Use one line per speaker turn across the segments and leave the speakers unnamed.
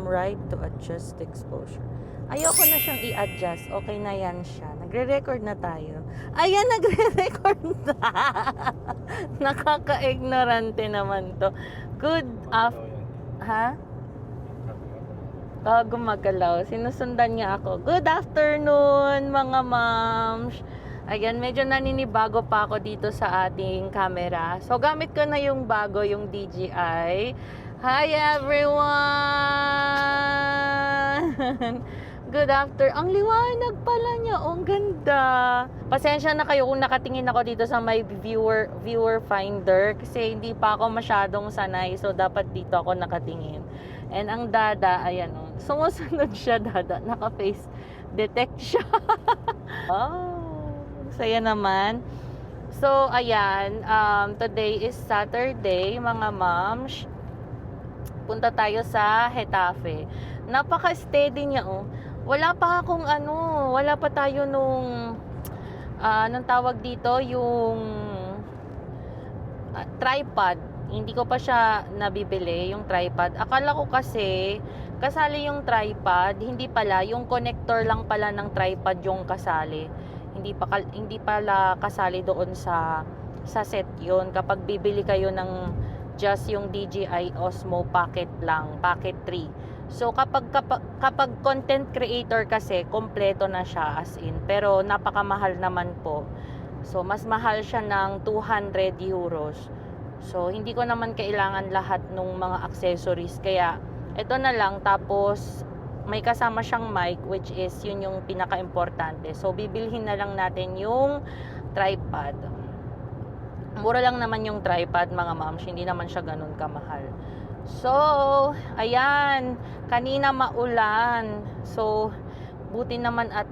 right to adjust exposure. Ayoko na siyang i-adjust. Okay na yan siya. Nagre-record na tayo. Ayan, nagre-record na. Nakaka-ignorante naman to. Good Ha? Gumagalaw. Sinusundan niya ako. Good afternoon, mga moms. Ayan, medyo naninibago pa ako dito sa ating camera. So, gamit ko na yung bago, yung DJI. Hi, everyone! Good after. Ang liwanag pala niya. Oh, ang ganda. Pasensya na kayo kung nakatingin ako dito sa my viewer finder kasi hindi pa ako masyadong sanay. So, dapat dito ako nakatingin. And ang dada, ayan oh. Sumusunod siya, dada. Naka-face detect siya. Oh. Saya naman. So, ayan. Today is Saturday, mga moms. Punta tayo sa Getafe. Napaka-steady niya, oh. Wala pa tayo nung, anong tawag dito, yung tripod. Hindi ko pa siya nabibili, yung tripod. Akala ko kasi, kasali yung tripod. Hindi pala, yung connector lang pala ng tripod yung kasali. Hindi pala kasali doon sa set yun. Kapag bibili kayo ng just yung DJI Osmo Pocket lang, Pocket 3. So kapag content creator kasi kompleto na siya as in, pero napakamahal naman po. So mas mahal siya ng 200 euros. So hindi ko naman kailangan lahat ng mga accessories, kaya ito na lang. Tapos may kasama siyang mic, which is yun yung pinaka-importante. So, bibilhin na lang natin yung tripod. Mura lang naman yung tripod, mga moms. Hindi naman siya ganun kamahal. So, ayan. Kanina maulan. So, buti naman at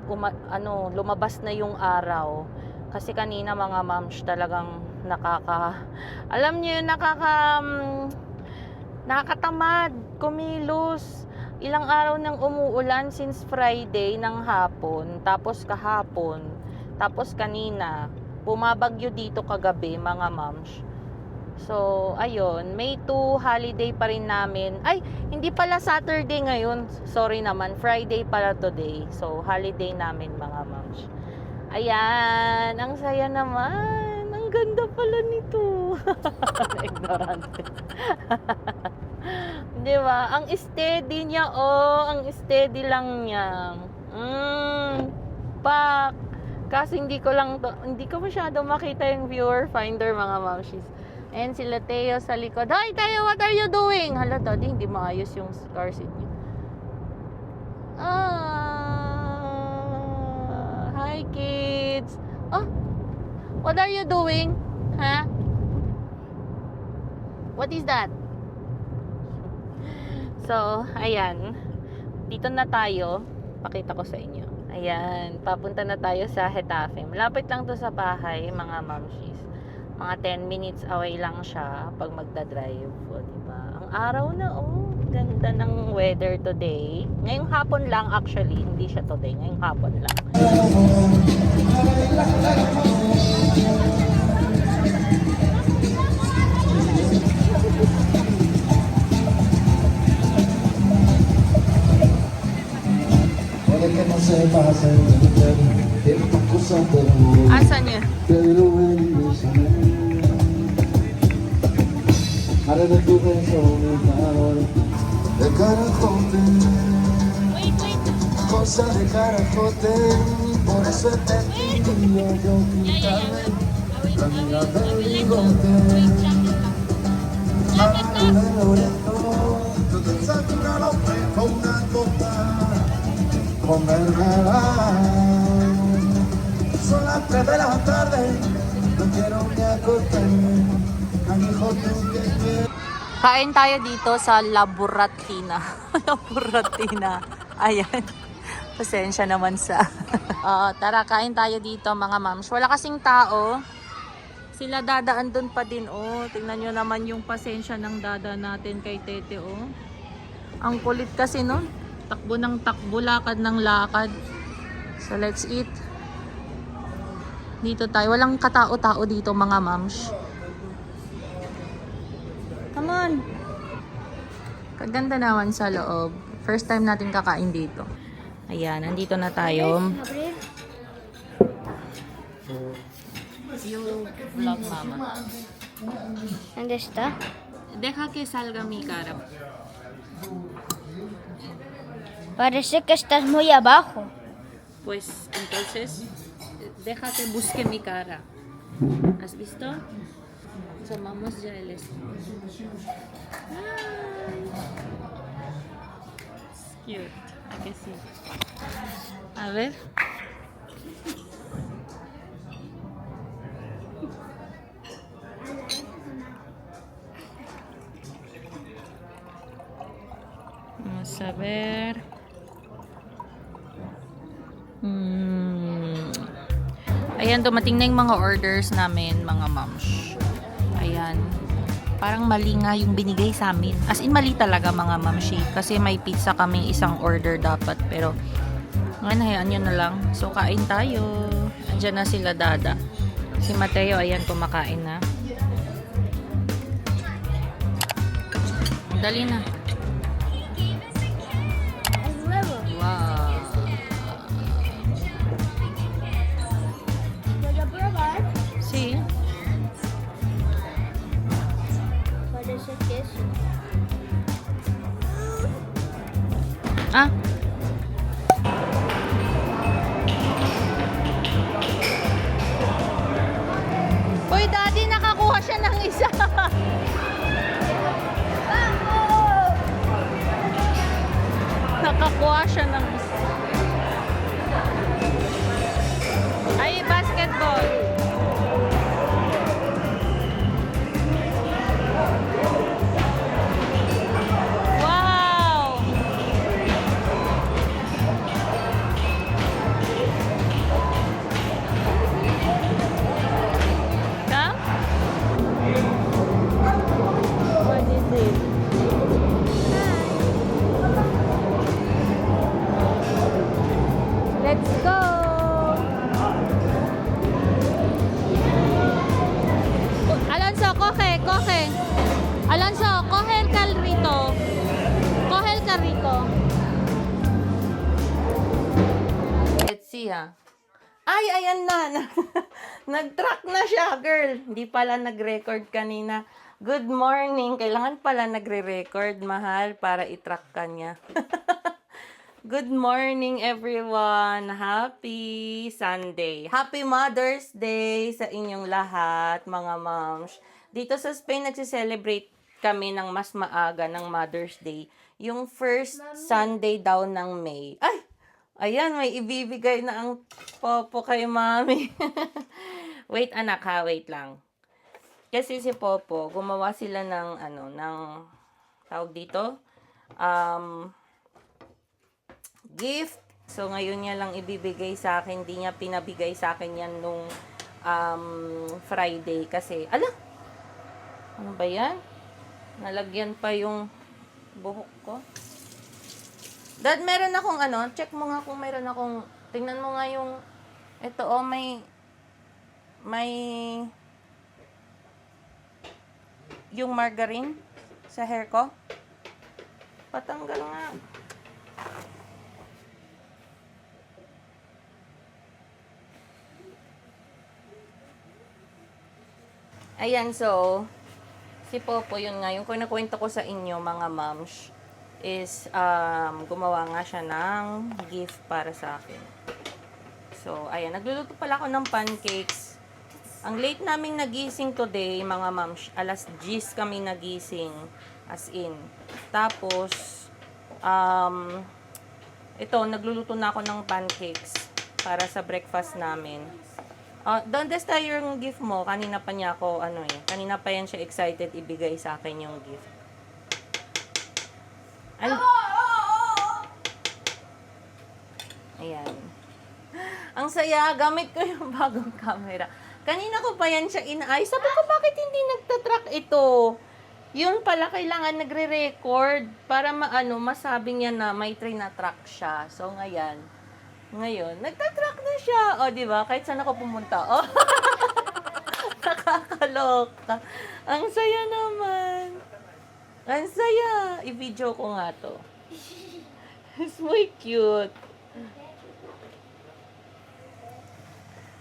lumabas na yung araw. Kasi kanina, mga moms, talagang alam niyo yun, nakakatamad kumilos. Ilang araw nang umuulan since Friday ng hapon, tapos kahapon, tapos kanina. Bumabagyo dito kagabi, mga moms. So, ayun, May 2 holiday pa rin namin. Ay, hindi pala Saturday ngayon. Sorry naman, Friday pala today. So, holiday namin, mga moms. Ayan, ang saya naman. Ang ganda pala nito. Ignorante. Di ba? Ang steady niya, oh. Ang steady lang niya. Pak. Kasi hindi ko masyado makita yung viewer finder, mga momshies. And sila Teo sa likod. Hi, Teo, what are you doing? Hala, daddy, hindi maayos yung car seat niya. Hi, kids. Oh, what are you doing? Huh? What is that? So, ayan. Dito na tayo. Pakita ko sa inyo. Ayan. Papunta na tayo sa Getafe. Malapit lang to sa bahay, mga momshies. Mga 10 minutes away lang siya pag magdadrive. O, diba? Ang araw na, oh. Ganda ng weather today. Ngayong hapon lang, actually. Hindi siya today. Ngayong hapon lang. Asan niya?
Son las 3 de la tarde, no quiero ni acostarme, amigo tú que quieres.
Kain tayo dito sa La Buratina. La Buratina. Ayan. Pasensya naman sa... tara, kain tayo dito, mga moms. Wala kasing tao. Sila dadaan dun pa din, oh. Tingnan nyo naman yung pasensya ng dada natin kay Tete, oh. Ang kulit kasi nun. Takbo ng takbo, lakad ng lakad. So, let's eat. Dito tayo. Walang katao-tao dito, mga moms. Come on. Kaganda naman sa loob. First time natin kakain dito. Ayan, nandito na tayo. Yung vlog, mama.
¿Dónde está?
Deja que salga mi cara.
Parece que estás muy abajo.
Pues, entonces, deja que busque mi cara. ¿Has visto? Tomamos ya el It's cute. ¿A que sí? A ver. Vamos a ver. Ayan, dumating na yung mga orders namin, mga moms. Ayan. Parang mali nga yung binigay sa amin. As in, mali talaga, mga mamshi. Kasi may pizza kami, isang order dapat. Pero, ngayon, hayaan nyo na lang. So, kain tayo. Andiyan na sila, Dada. Si Mateo, ayan, kumakain na. Dali na.
Es nuevo.
Wow.
¿Puedo probar?
See?
Parece queso.
Ah. Uy, Daddy, nakakuha siya ng isa. Nakakuha siya ng isa. Ay, basketball. Wow! Come? What is it? Let's go! Alonso, coge. Alonso, coge el carrito. Coge el carrito. Let's see, ha. Ay, ayan na. Nag-track na siya, girl. Hindi pala nag-record kanina. Good morning. Kailangan pala nagre-record, mahal, para i-track ka niya. Good morning, everyone. Happy Sunday. Happy Mother's Day sa inyong lahat, mga moms. Dito sa Spain, nagsiselebrate kami ng mas maaga ng Mother's Day. Yung first Sunday daw ng May. Ay! Ayan, may ibibigay na ang Popo kay Mami. Wait, anak ha. Wait lang. Kasi si Popo, gumawa sila ng, ng, tawag dito, gift. So, ngayon niya lang ibibigay sa akin. Hindi niya pinabigay sa akin yan nung Friday. Kasi, ano ba yan? Nalagyan pa yung buhok ko. Dad, meron akong check mo nga kung meron akong, tingnan mo nga yung, ito may, yung margarine sa hair ko. Patanggal nga. Ayan, so, si Popo, yun nga, yung kinakwento ko sa inyo, mga moms, is, gumawa nga siya ng gift para sa akin. So, ayan, nagluluto pala ako ng pancakes. Ang late naming nagising today, mga moms, alas 10 kami nagising, as in. Tapos, ito, nagluluto na ako ng pancakes para sa breakfast namin. ¿Dónde está yung gift mo? Kanina pa niya ako, kanina pa yan siya excited ibigay sa akin yung gift. Ayan. Ang saya, gamit ko yung bagong camera. Kanina ko pa yan siya inaayos. Sabi ko, bakit hindi nagtatrack ito? Yun pala, kailangan nagre-record para masabi niya na may track siya. So, ngayon, nagtatrack na siya. O, di ba? Kahit saan ako pumunta. O, nakakaloka. Ang saya naman. Ang saya. I-video ko nga to. Es muy cute.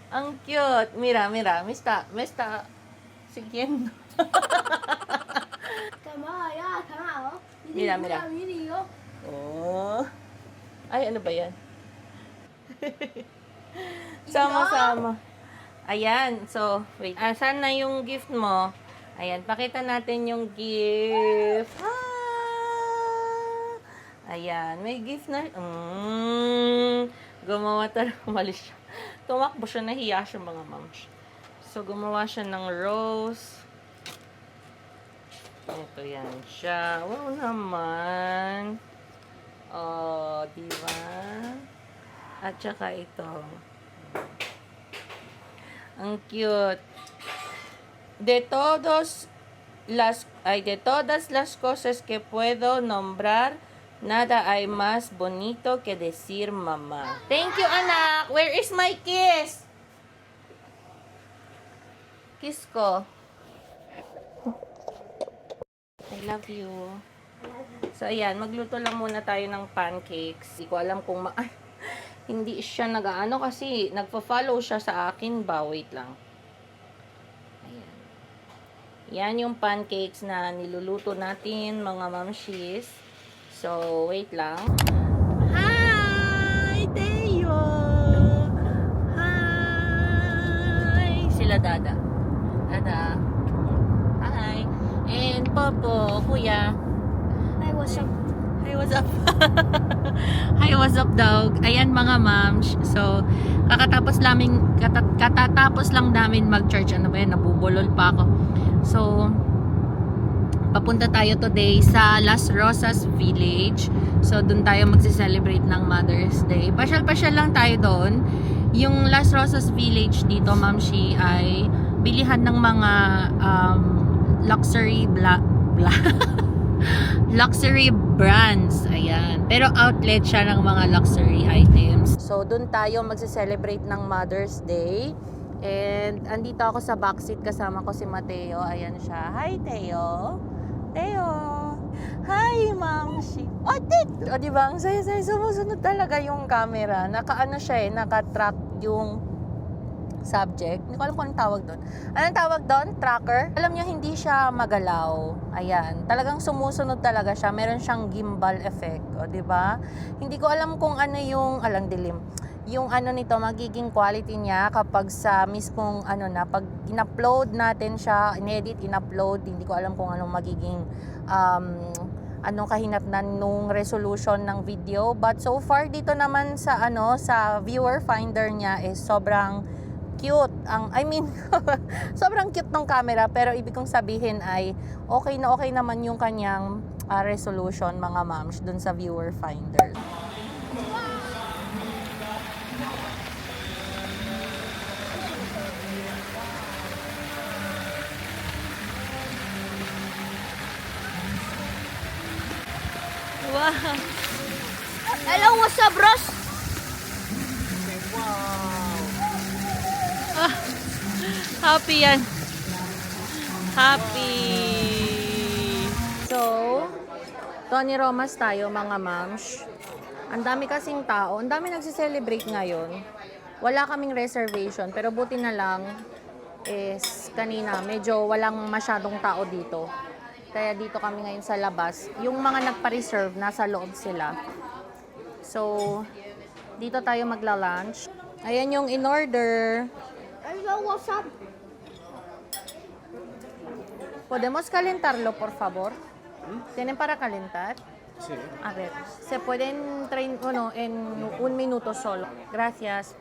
Ang cute. Mira, mira. Me está siguiendo.
Tama, ya, tama, oh.
Mira, mira.
Video.
Oh. Ay, ano ba yan? Sama-sama. Ayan. So, wait. Saan na yung gift mo? Ayan. Pakita natin yung gift. Ayan. May gift na. Gumawa talaga. Umalis siya. Tumakbo siya. Nahiya siya mga moms. So, gumawa siya ng rose. Ito yan siya. Wow naman. Oh, di ba? At saka ito. Ang cute. De todas las cosas que puedo nombrar, nada hay más bonito que decir mamá. Thank you, anak. Where is my kiss? Kiss ko. I love you. So, ayan. Magluto lang muna tayo ng pancakes. Hindi ko alam kung hindi siya nag-ano kasi nagpa-follow siya sa akin ba. Wait lang. Ayan. Yan yung pancakes na niluluto natin, mga mamshis. So, wait lang. Hi, Teo! Hi! Sila Dada. Dada. Hi. And Popo, Kuya.
Hi, what's up?
Hi, what's up? Hi, what's up, dog? Ayan, mga moms. So, katatapos lang namin mag-church. Ano ba yan? Nabubulol pa ako. So, papunta tayo today sa Las Rosas Village. So, dun tayo magse-celebrate ng Mother's Day. Pasyal-pasyal lang tayo doon. Yung Las Rosas Village dito, Mamshi, ay bilihan ng mga luxury luxury brands. Ayan. Pero outlet siya ng mga luxury items. So, dun tayo magse-celebrate ng Mother's Day. And, andito ako sa backseat. Kasama ko si Mateo. Ayan siya. Hi, Teo. Teo. Hi, Mamshi. O, o, diba? Ang saya-saya. Sumusunod talaga yung camera. Naka-ano siya eh. Naka-track yung subject. Hindi ko alam kung anong tawag doon. Anong tawag doon? Tracker? Alam niyo, hindi siya magalaw. Ayan. Talagang sumusunod talaga siya. Meron siyang gimbal effect. O, diba? Hindi ko alam kung ano yung, alang dilim. Yung ano nito, magiging quality niya kapag sa mismong, ano na, pag in-upload natin siya, in-edit, in-upload, hindi ko alam kung anong magiging, anong kahinatnan nung resolution ng video. But so far, dito naman sa, ano, sa viewer finder niya is sobrang cute. Sobrang cute ng camera, pero ibig kong sabihin ay okay naman yung kanyang resolution, mga moms, dun sa viewer finder. Wow!
Hello, what's up, bros?
Happy yan. Happy. So, Tony Romas tayo, mga moms. Ang dami kasing tao. Ang dami nagsi-celebrate ngayon. Wala kaming reservation, pero buti na lang is kanina medyo walang masyadong tao dito. Kaya dito kami ngayon sa labas. Yung mga nagpa-reserve, nasa loob sila. So, dito tayo magla-lunch. Ayan yung in-order.
Hello, what's up?
¿Podemos calentarlo, por favor? ¿Tienen para calentar?
Sí.
A ver, se pueden en 1 minuto solo. Gracias.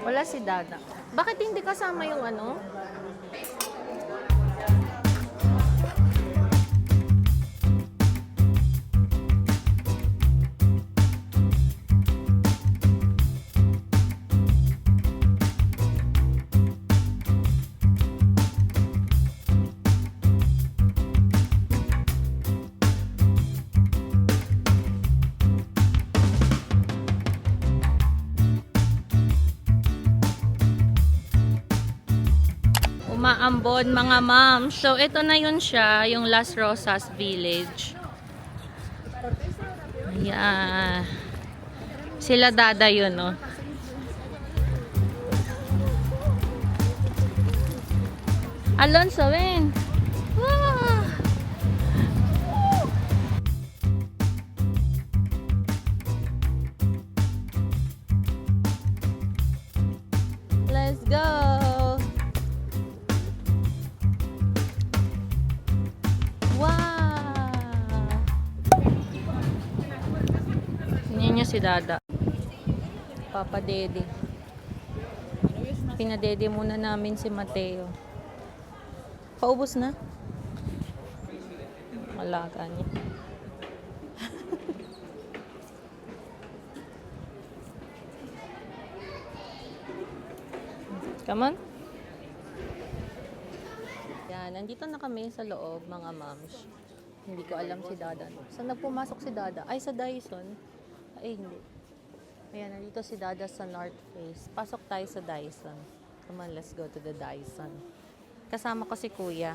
Wala si Dada. Bakit hindi kasama yung ano? Ambon, mga ma'am. So, ito na yun siya, yung Las Rosas Village. Ayan. Sila dada yun, no? Alonso, wen. Wow! Let's go! Wow! Tingnan niyo si Dada. Papa Dede. Pinadede muna namin si Mateo. Paubos na? Alaga niya. Come on. Yan, nandito na kami sa loob, mga moms. Hindi ko alam si Dada. Saan nagpumasok si Dada? Ay, sa Dyson. Ay, hindi. Ayan, nandito si Dada sa North Face. Pasok tayo sa Dyson. Come on, let's go to the Dyson. Kasama ko si Kuya.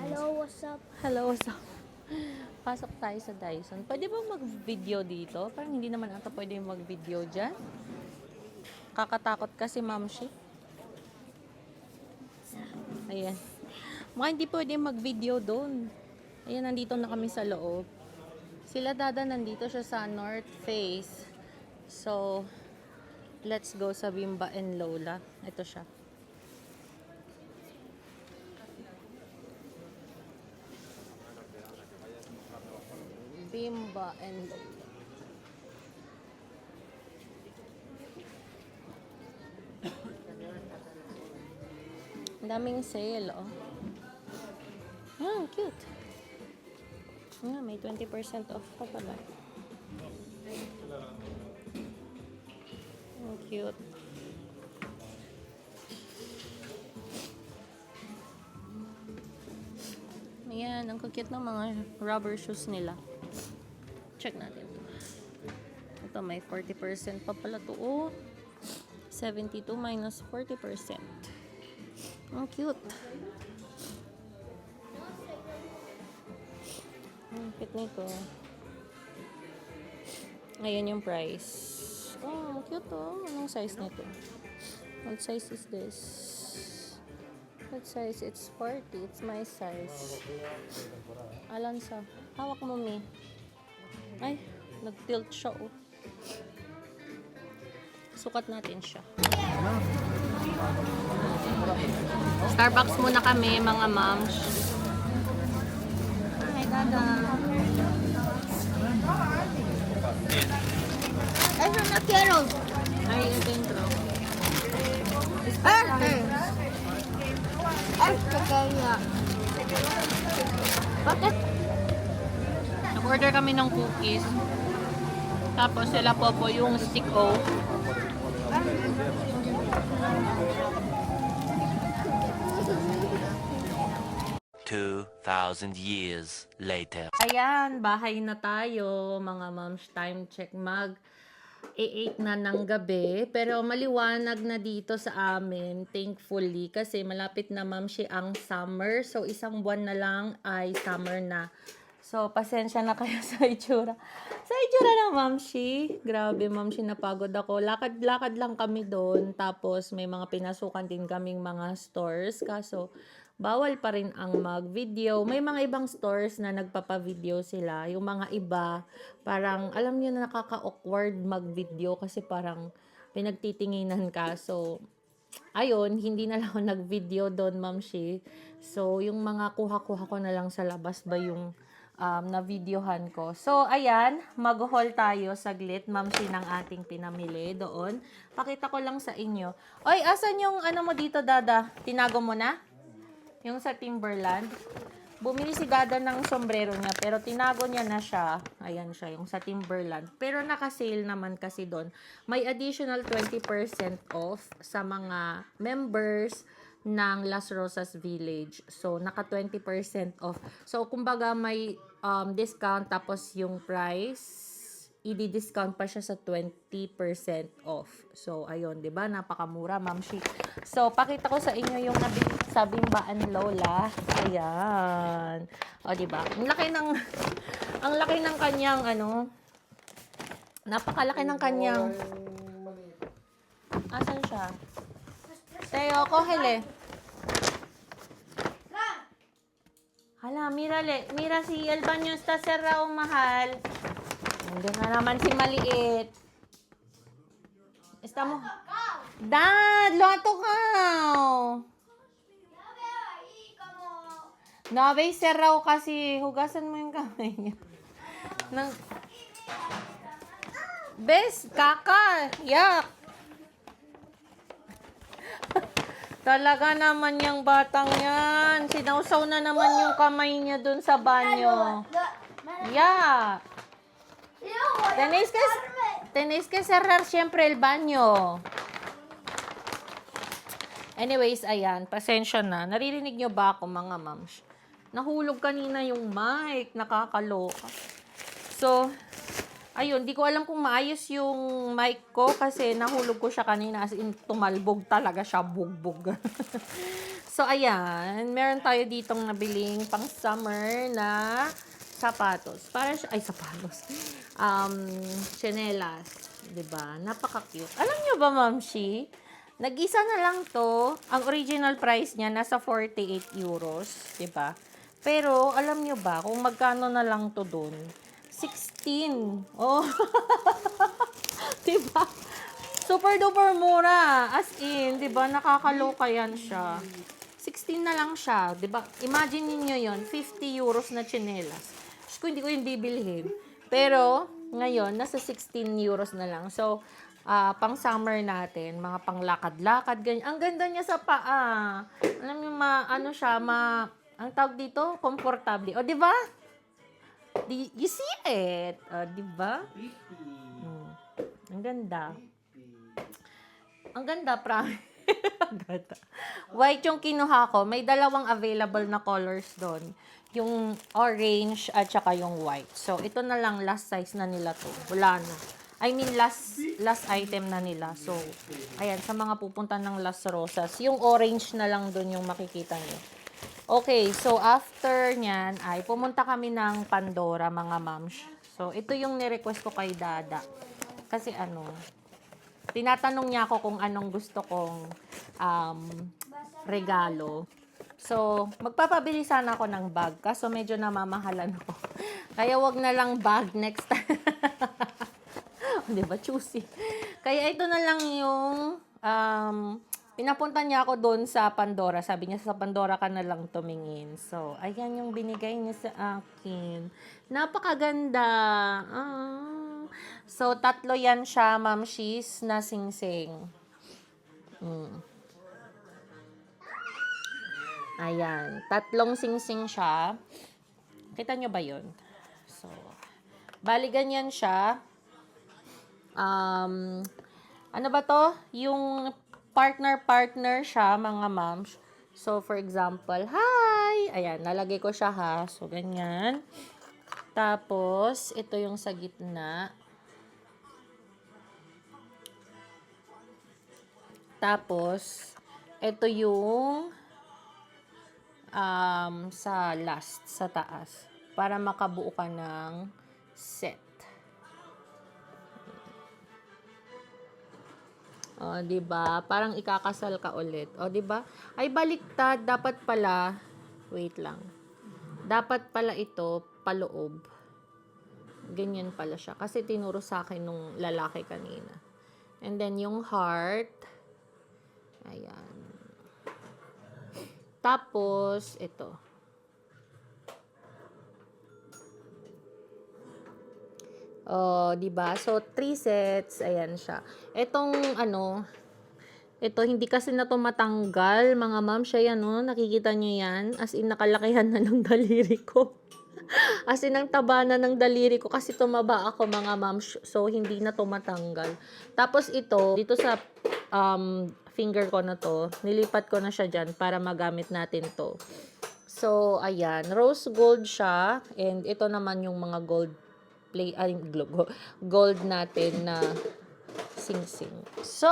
Hello, what's up?
Hello, what's up? Pasok tayo sa Dyson. Pwede ba mag-video dito? Parang hindi naman ata pwede mag-video dyan. Kakatakot kasi, Mamshi. Ayan. Mga hindi pwede mag-video doon. Ayan, nandito na kami sa loob. Sila Dada nandito siya sa North Face. So, let's go sa Bimba and Lola. Ito siya. Bimba and Lola. Ang daming sale, oh. Ah, cute. May 20% off pa pala. Oh, cute. Ayan, ang cute ng mga rubber shoes nila. Check natin ito. Ito, may 40% pa pala to. Oh, 72 minus 40%. Ang cute. Ang cute nito. Ayan yung price. Oh, ang cute oh. Anong size nito? What size is this? What size? It's 40. It's my size. Alansa. Hawak mo, Mi. Ay, nag-tilt siya oh. Sukat natin siya. Starbucks muna kami, mga moms. Hi, Dada.
Eso no quiero.
Ay, ito yung truck.
Este quería. Bakit?
Nag-order kami ng cookies. Tapos sila po yung stick o.
2,000 years later.
Ayan, bahay na tayo, mga moms. Time check, mag 8 na ng gabi. Pero maliwanag na dito sa amin, thankfully. Kasi malapit na, mamshi, ang summer. So, isang buwan na lang ay summer na. So, pasensya na kayo sa itsura. Sa itsura ng mamshi. Grabe, mamshi, napagod ako. Lakad-lakad lang kami doon. Tapos, may mga pinasukan din kaming mga stores. Kaso, bawal pa rin ang mag-video. May mga ibang stores na nagpapa-video sila. Yung mga iba, parang, alam niyo na nakaka-awkward mag-video kasi parang pinagtitinginan ka. So, ayun, hindi na lang ako nag-video doon, mamshi. So, yung mga kuha-kuha ko na lang sa labas ba yung na-videohan ko. So, ayan, mag-haul tayo saglit, mamshi, ng ating pinamili doon. Pakita ko lang sa inyo. Oy, asan yung ano mo dito, Dada? Tinago mo na? Yung sa Timberland. Bumili si Dada ng sombrero niya, pero tinago niya na siya. Ayan siya, yung sa Timberland. Pero naka-sale naman kasi doon. May additional 20% off sa mga members ng Las Rosas Village. So, naka 20% off. So, kumbaga may discount tapos yung price i-discount pa siya sa 20% off. So, ayun, 'di ba? Napakamura, Ma'am Shi. So, pakita ko sa inyo yung nabili sa Bimbaan Lola. Ayan. O, 'di ba? Ang laki ng kanyang napakalaki ng kanyang asan siya? Teo, kohele. Hala, mira si el baño está cerrado, mahal. Nandiyan na naman si maliit. Estamos... Dad, lo tocado. No habéis cerrado kasi. Hugasan mo yung kamay niya. ¿Ves? Kaka. Yak. Talaga naman yung batang yan. Sinausaw na naman yung kamay niya dun sa banyo. Yeah. Tenéis que cerrar siempre el baño. Anyways, ayan. Pasensya na. Naririnig nyo ba ako, mga moms? Nahulog kanina yung mic. Nakakaloka. So, ayun. Di ko alam kung maayos yung mic ko kasi nahulog ko siya kanina. As in, tumalbog talaga siya. Bugbog. So, ayan. Meron tayo ditong nabiling pang summer na sapatos. Para siya, ay, sapatos. Chinelas. Diba? Napaka-cute. Alam nyo ba, Mamshi? Nag-isa na lang to. Ang original price niya, nasa 48 euros. Diba? Pero, alam nyo ba, kung magkano na lang to dun? 16. Oh. Diba? Super duper mura. As in, diba? Nakakaloka yan siya. 16 na lang siya. Diba? Imagine niyo yon 50 euros na chinelas. Kung hindi ko yung bibilhin. Pero, ngayon, nasa 16 euros na lang. So, pang summer natin, mga panglakad-lakad, ganyan. Ang ganda niya sa paa. Alam niyo, ang tawag dito, komportable. O, di ba? You see it? O, di ba? Ang ganda. Ang ganda, Ang ganda. White yung kinuha ko. May dalawang available na colors doon. Yung orange at saka yung white. So, ito na lang last size na nila to. Wala na. I mean, last item na nila. So, ayan, sa mga pupunta ng Las Rosas, yung orange na lang doon yung makikita nyo. Okay, so after nyan, ay pumunta kami ng Pandora, mga moms. So, ito yung nirequest ko kay Dada. Kasi tinatanong niya ako kung anong gusto kong regalo. So, magpapabili sana ako ng bag. Kaso medyo namamahalan ako. Kaya wag na lang bag next time. Di ba? Choosy. Kaya ito na lang yung pinapunta niya ako doon sa Pandora. Sabi niya, sa Pandora ka na lang tumingin. So, ayan yung binigay niya sa akin. Napakaganda. So, 3 yan siya, Ma'am Shiz, na singsing. Ayan. 3 singsing siya. Kita nyo ba yun? So, bali ganyan siya. Ano ba to? Yung partner siya, mga moms. So, for example, hi! Ayan, nalagay ko siya ha. So, ganyan. Tapos, ito yung sa gitna. Tapos, ito yung sa last, sa taas. Para makabuo ka ng set. O, diba? Parang ikakasal ka ulit. O, diba? Ay, baliktad. Dapat pala, wait lang. Dapat pala ito, paloob. Ganyan pala siya. Kasi tinuro sa akin nung lalaki kanina. And then, yung heart. Ayan. Tapos, ito. Oh, 'di ba? So 3 sets, ayan siya. Etong ito hindi kasi na to matanggal, mga ma'am, siya yan, no? Nakikita niyo yan? As in nakalakihan na ng daliri ko. As in ang taba na ng daliri ko kasi tumaba ako, mga ma'am. So hindi na to matanggal. Tapos ito, dito sa finger ko na to, nilipat ko na siya dyan para magamit natin to. So, ayan. Rose gold siya. And ito naman yung mga gold gold natin na sing-sing. So,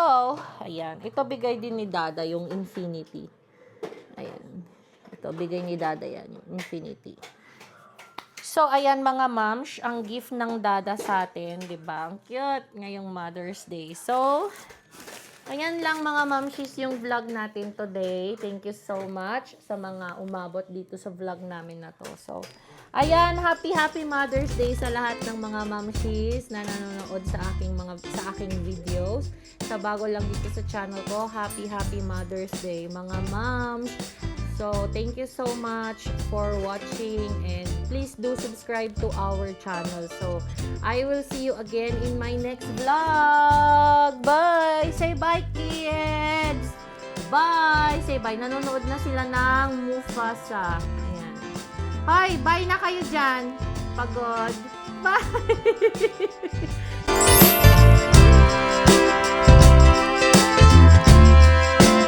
ayan. Ito bigay din ni Dada, yung infinity. Ayan. Ito, bigay ni Dada yan, yung infinity. So, ayan mga moms, ang gift ng Dada sa atin, di ba? Ang cute ngayong Mother's Day. So, ayan lang mga mamshis yung vlog natin today. Thank you so much sa mga umabot dito sa vlog namin na to. So, ayan, happy Mother's Day sa lahat ng mga mamshis na nanonood sa aking videos. Sa bago lang dito sa channel ko, happy Mother's Day mga moms. So, thank you so much for watching and please do subscribe to our channel. So, I will see you again in my next vlog. Bye! Say bye, kids! Bye! Say bye. Nanonood na sila ng Mufasa. Ayan. Bye! Bye na kayo dyan. Pagod. Bye!